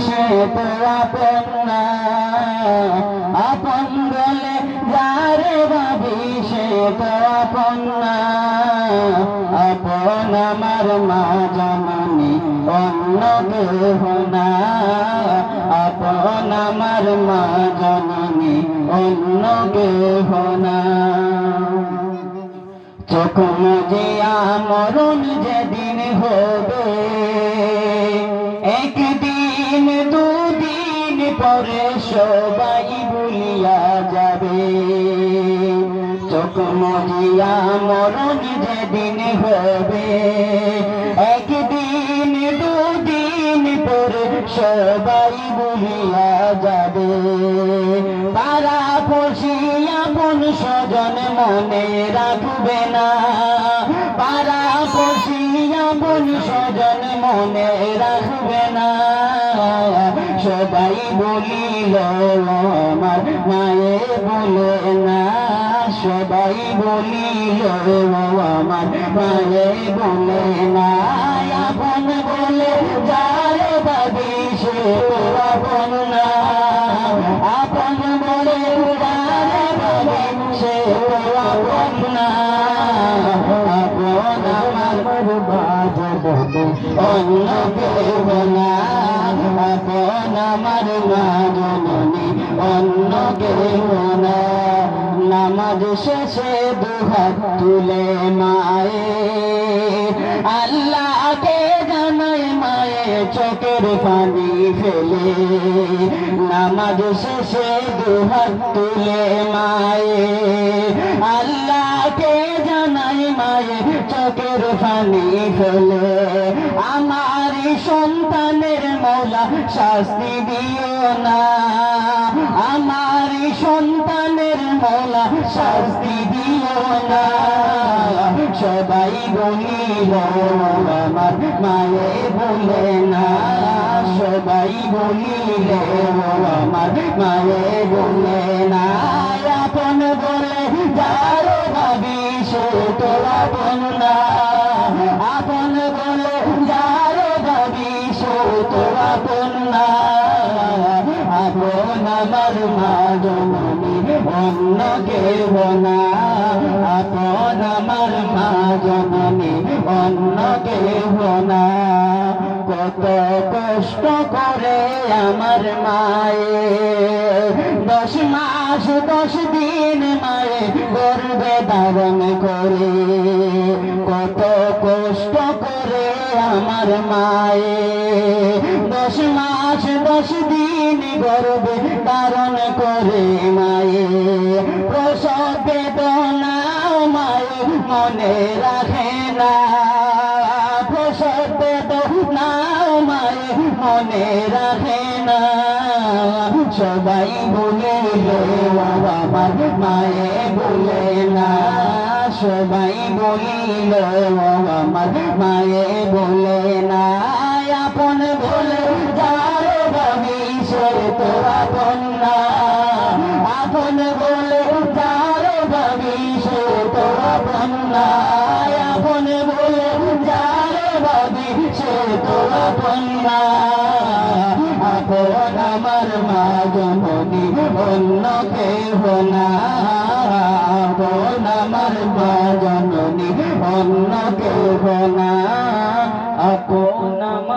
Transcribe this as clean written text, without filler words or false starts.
সে তো আপন না, আপন বলে যারে ভাবি সে তো আপন না। আপন আমার মা জননী অন্য কেহ না, আপন আমার মা জননী অন্য কেহ না। চোখ মুজিয়া মরণ যেদিন হবে, একদিন দুদিন পরে সবাই ভুলিয়া যাবে। চোখ মুজিয়া মরণ যেদিন হবে, একদিন দুদিন পরে সবাই ভুলিয়া যাবে। পাড়া পড়শি আপন স্বজন মনে রাখবে না, পাড়া পড়শি আপন স্বজন মনে রাখবে না। সবাই বলিল আমার মায়ে বলে না, সবাই বলিল আমার মায়ে বলে না। আপন বলে যারে ভাবি সে তো আপন না, আপন বলে যারে ভাবি সে তো আপন না। আপন আমার বাজবে অন্য কেহ না, আপন আমার মা জননী অন্য কেহ না। নামাজ শেষে দুহাত তুলে মায়ে আল্লাহকে জানায় মায়ে চোখের পানি ফেলে। নামাজ শেষে দুহাত তুলে মায়ে আল্লাহকে জানায় মায়ে চোখের পানি ফেলে। আমার সন্তানের মৌলা শাস্তি দিও না, আমার সন্তানের মৌলা শাস্তি দিও না। সবাই বলিল আমার মায়ে বলে না, সবাই বলিল আমার মায়ে বলে না। আপন বলে যারে ভাবি সে তো আপন না, আপন বলে যারে ভাবি সে তো আপন না। আপন আমার মা জননী অন্য কেহ না, আপন আমার মা জননী অন্য কেহ না। কত কষ্ট করে আমার মায়ে 10 মাস 10 দিন মায়ে গর্ভে ধারণ করে। কত কষ্ট করে আমার মায়ে 10 মাস 10 দিন গর্ভে ধারণ করে মায়ে। প্রসব বেদনা মায়ে মনে রাখে না, প্রসব বেদনা মায়ে মনে রাখে না। সবাই বলিল আমার মায়ে বলে না, সবাই বলিল আমার মায়ে বলে না। আপন বলে যারে ভাবি সে তো আপন না, আপন বলে যারে ভাবি সে তো আপন না। আপন বলে যারে ভাবি সে তো আপন না। আপন আমার মা জননী অন্য কেহ না, আপন আমার মা জননী অন্য কেহ না, আপন আমার